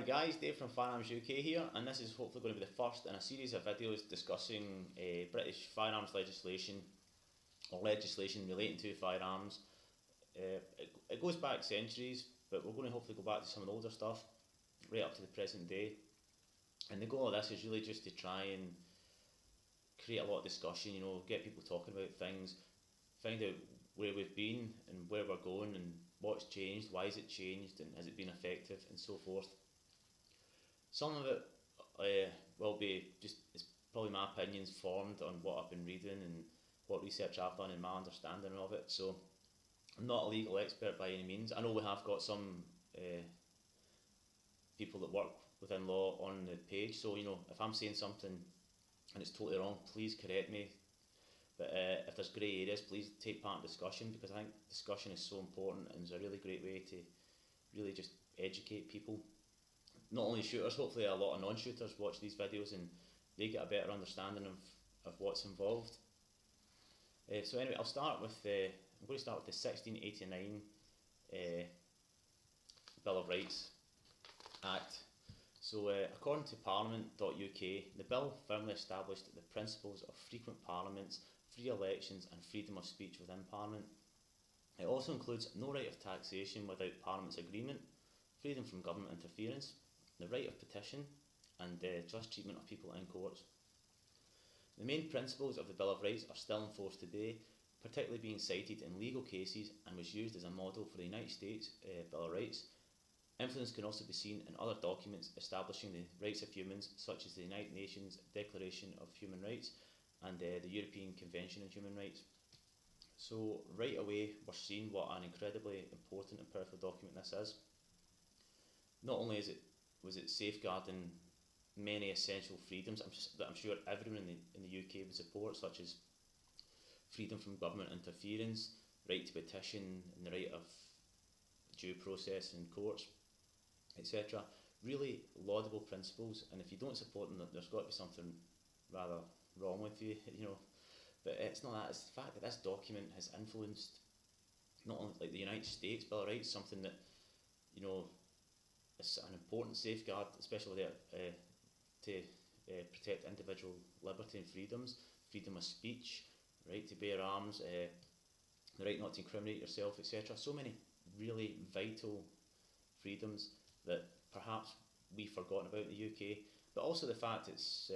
guys, Dave from Firearms-UK here, and this is hopefully going to be the first in a series of videos discussing British firearms legislation or legislation relating to firearms. It goes back centuries, but we're going to hopefully go back to some of the older stuff right up to the present day. And the goal of this is really just to try and create a lot of discussion, get people talking about things, find out where we've been and where we're going and what's changed, why has it changed, and has it been effective, and so forth. Some of it will be just, it's probably my opinions formed on what I've been reading and what research I've done and my understanding of it. So I'm not a legal expert by any means. I know we have got some people that work within law on the page, so if I'm saying something and it's totally wrong, please correct me. But if there's grey areas, please take part in discussion, because I think discussion is so important and is a really great way to really just educate people. Not only shooters, hopefully a lot of non-shooters watch these videos and they get a better understanding of what's involved. So anyway, I'm going to start with the 1689 Bill of Rights Act. So according to Parliament.uk, the bill firmly established the principles of frequent parliaments, free elections and freedom of speech within Parliament. It also includes no right of taxation without Parliament's agreement, freedom from government interference, the right of petition and just treatment of people in courts. The main principles of the Bill of Rights are still in force today, particularly being cited in legal cases, and was used as a model for the United States Bill of Rights. Influence can also be seen in other documents establishing the rights of humans, such as the United Nations Declaration of Human Rights and the European Convention on Human Rights. So right away we're seeing what an incredibly important and powerful document this is. Not only was it safeguarding many essential freedoms that I'm sure everyone in the UK would support, such as freedom from government interference, right to petition and the right of due process in courts, etc. Really laudable principles, and if you don't support them, there's got to be something rather wrong with you, But it's not that, it's the fact that this document has influenced not only like the United States Bill of Rights, something that is an important safeguard, especially to protect individual liberty and freedoms, freedom of speech, right to bear arms, the right not to incriminate yourself, etc. So many really vital freedoms that perhaps we've forgotten about in the UK, but also the fact it's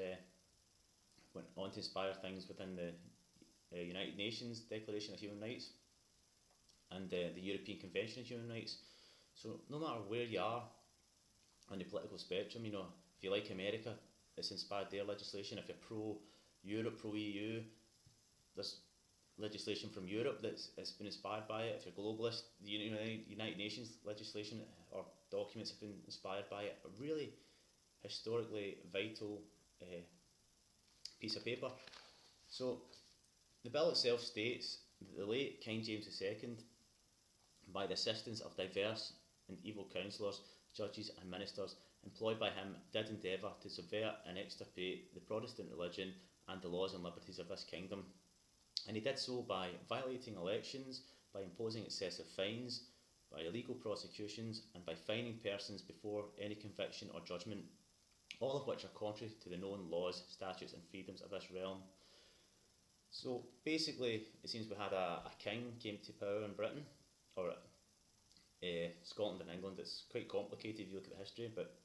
went on to inspire things within the United Nations Declaration of Human Rights and the European Convention on Human Rights. So no matter where you are on the political spectrum, if you like America, it's inspired their legislation. If you're pro-Europe, pro-EU, there's legislation from Europe that's been inspired by it. If you're globalist, the United Nations legislation or documents have been inspired by it. A really historically vital piece of paper. So the bill itself states that the late King James II, by the assistance of diverse and evil counsellors, judges and ministers employed by him, did endeavour to subvert and extirpate the Protestant religion and the laws and liberties of this kingdom. And he did so by violating elections, by imposing excessive fines, by illegal prosecutions, and by fining persons before any conviction or judgment, all of which are contrary to the known laws, statutes and freedoms of this realm. So basically, it seems we had a king came to power in Britain, or Scotland and England. It's quite complicated if you look at the history, but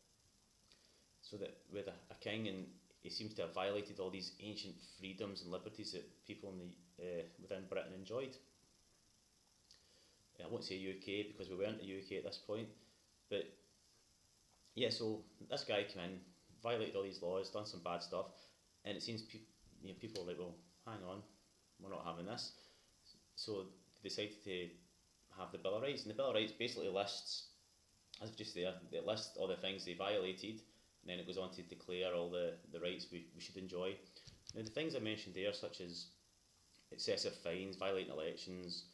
so that with a king, and he seems to have violated all these ancient freedoms and liberties that people in within Britain enjoyed. I won't say UK because we weren't the UK at this point, but yeah, so this guy came in, violated all these laws, done some bad stuff, and it seems people are like, well, hang on, we're not having this. So they decided to have the Bill of Rights, and the Bill of Rights basically lists, as just there, it lists all the things they violated, and then it goes on to declare all the rights we should enjoy. Now the things I mentioned there, such as excessive fines, violating elections,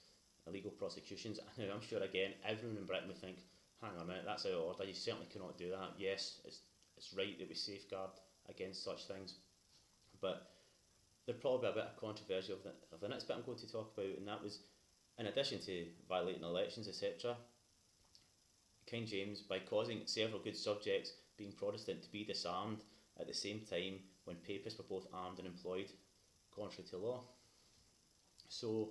illegal prosecutions, now I'm sure again everyone in Britain would think, hang on a minute, that's out of order, you certainly cannot do that. Yes, it's right that we safeguard against such things, but there'd probably be a bit of controversy of the next bit I'm going to talk about, and that was, in addition to violating elections, etc., King James, by causing several good subjects being Protestant, to be disarmed at the same time when Papists were both armed and employed, contrary to law. So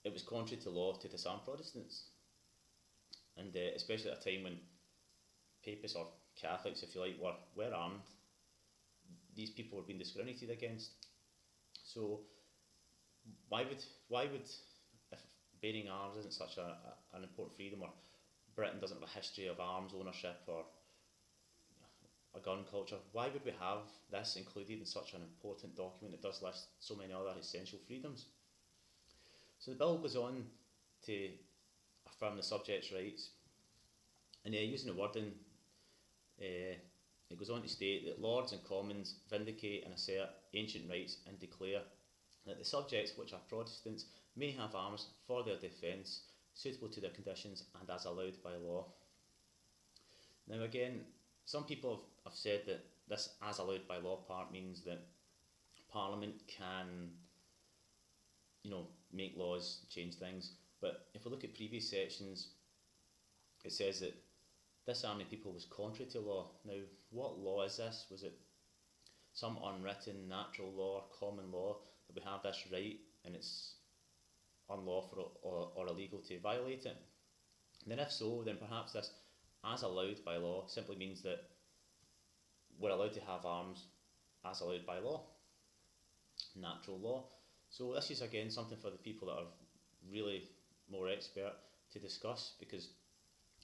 it was contrary to law to disarm Protestants, and especially at a time when Papists, or Catholics if you like, were armed. These people were being discriminated against. So why would if bearing arms isn't such an important freedom, or Britain doesn't have a history of arms ownership or a gun culture, why would we have this included in such an important document that does list so many other essential freedoms? So the bill goes on to affirm the subject's rights, and using the wording, it goes on to state that Lords and Commons vindicate and assert ancient rights and declare that the subjects, which are Protestants, may have arms for their defence, suitable to their conditions and as allowed by law. Now again, some people have said that this as allowed by law part means that Parliament can, make laws, change things. But if we look at previous sections, it says that disarming people was contrary to law. Now, what law is this? Was it some unwritten natural law or common law that we have this right and it's unlawful or illegal to violate it? And then if so, then perhaps this as allowed by law simply means that we're allowed to have arms as allowed by law, natural law. So this is again something for the people that are really more expert to discuss, because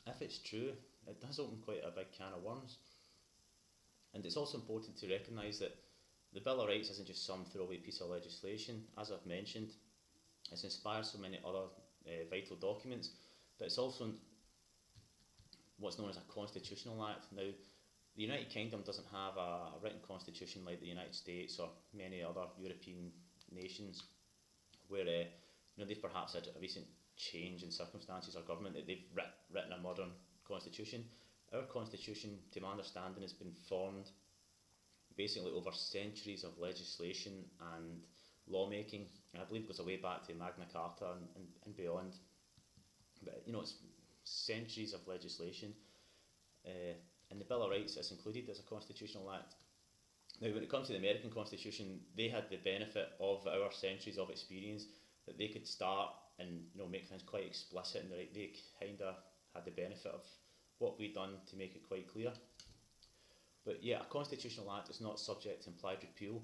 if it's true, it does open quite a big can of worms. And it's also important to recognise that the Bill of Rights isn't just some throwaway piece of legislation. As I've mentioned, it's inspired so many other vital documents, but it's also what's known as a constitutional act. Now, the United Kingdom doesn't have a written constitution like the United States or many other European nations, where they've perhaps had a recent change in circumstances or government that they've written a modern constitution. Our constitution, to my understanding, has been formed basically over centuries of legislation and lawmaking, and I believe it goes way back to Magna Carta and beyond. But it's centuries of legislation, and the Bill of Rights is included as a constitutional act. Now, when it comes to the American Constitution, they had the benefit of our centuries of experience, that they could start and make things quite explicit, and they kind of had the benefit of what we'd done to make it quite clear. But yeah, a constitutional act is not subject to implied repeal.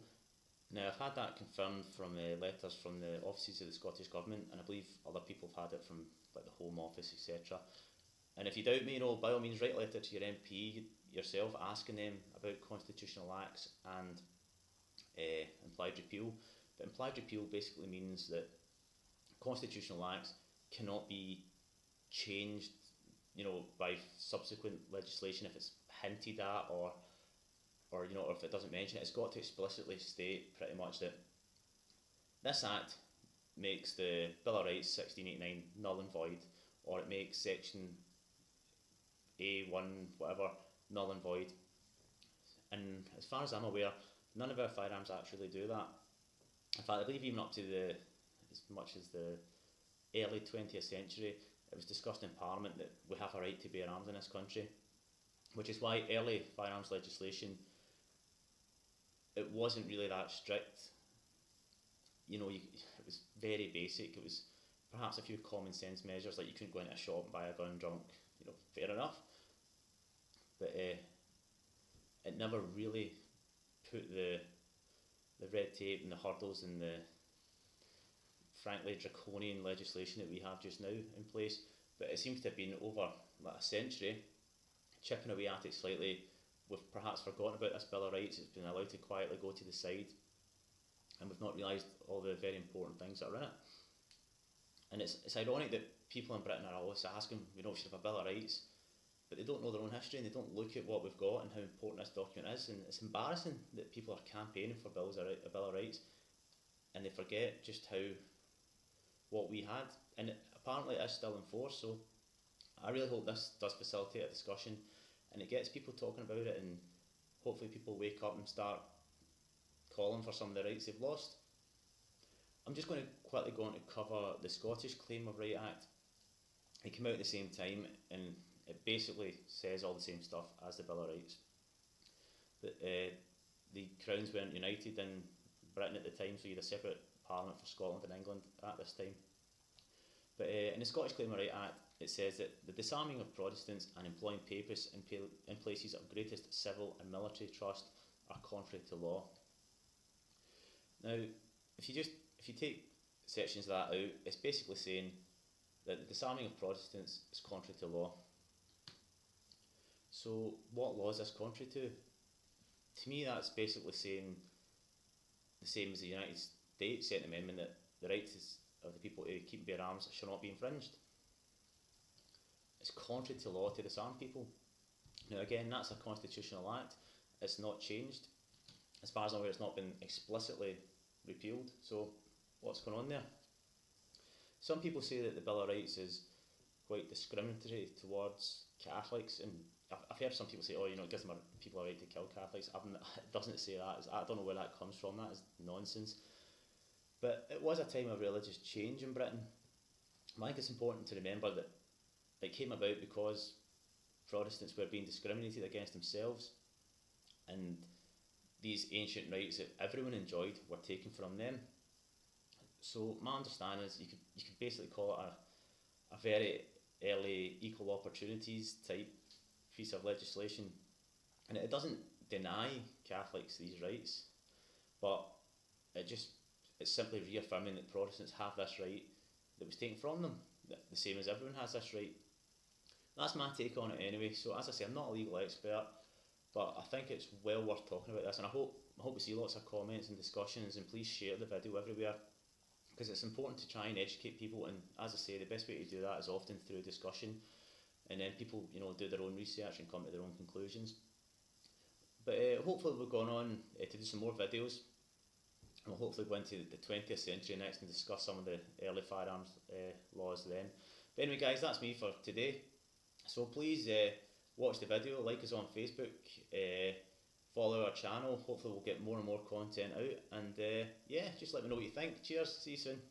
Now, I've had that confirmed from letters from the offices of the Scottish Government, and I believe other people have had it from like the Home Office, etc. And if you doubt me, by all means write a letter to your MP yourself asking them about constitutional acts and implied repeal. But implied repeal basically means that constitutional acts cannot be changed, by subsequent legislation if it's hinted at or if it doesn't mention it. It's got to explicitly state pretty much that this act makes the Bill of Rights 1689 null and void, or it makes section A1 whatever null and void. And as far as I'm aware, none of our firearms actually do that. In fact, I believe even up to as much as the early 20th century, it was discussed in Parliament that we have a right to bear arms in this country, which is why early firearms legislation, it wasn't really that strict. It was very basic. It was perhaps a few common sense measures, like you couldn't go into a shop and buy a gun drunk, fair enough. But it never really put the red tape and the hurdles and the frankly draconian legislation that we have just now in place. But it seems to have been over a century, chipping away at it slightly. We've perhaps forgotten about this Bill of Rights. It's been allowed to quietly go to the side, and we've not realised all the very important things that are in it. And it's ironic that people in Britain are always asking, we should have a Bill of Rights, but they don't know their own history and they don't look at what we've got and how important this document is. And it's embarrassing that people are campaigning for a Bill of Rights and they forget just what we had. And apparently it is still in force, so I really hope this does facilitate a discussion and it gets people talking about it, and hopefully people wake up and start calling for some of the rights they've lost. I'm just going to quickly go on to cover the Scottish Claim of Right Act. It came out at the same time, and It basically says all the same stuff as the Bill of Rights. But the Crowns weren't united in Britain at the time, so you had a separate Parliament for Scotland and England at this time. But in the Scottish Claim of Right Act, it says that the disarming of Protestants and employing Papists in places of greatest civil and military trust are contrary to law. Now, if you take sections of that out, it's basically saying that the disarming of Protestants is contrary to law. So, what law is this contrary to? To me, that's basically saying the same as the United States Second Amendment, that the rights of the people to keep and bear arms shall not be infringed. It's contrary to law to disarm people. Now again, that's a constitutional act. It's not changed. As far as I'm aware, it's not been explicitly repealed. So what's going on there? Some people say that the Bill of Rights is quite discriminatory towards Catholics, and I've heard some people say, oh, you know, it gives people a right to kill Catholics. It doesn't say that. I don't know where that comes from. That is nonsense. But it was a time of religious change in Britain. I think it's important to remember that it came about because Protestants were being discriminated against themselves, and these ancient rights that everyone enjoyed were taken from them. So my understanding is you could basically call it a very early equal opportunities type piece of legislation, and it doesn't deny Catholics these rights, but it's simply reaffirming that Protestants have this right that was taken from them, the same as everyone has this right. That's my take on it anyway. So as I say, I'm not a legal expert, but I think it's well worth talking about this, and I hope we see lots of comments and discussions, and please share the video everywhere, because it's important to try and educate people. And as I say, the best way to do that is often through discussion, and then people, you know, do their own research and come to their own conclusions. But hopefully we've gone on to do some more videos, and we'll hopefully go into the 20th century next and discuss some of the early firearms laws then. But anyway guys, that's me for today. So please watch the video, like us on Facebook, follow our channel. Hopefully we'll get more and more content out, and yeah, just let me know what you think. Cheers, see you soon.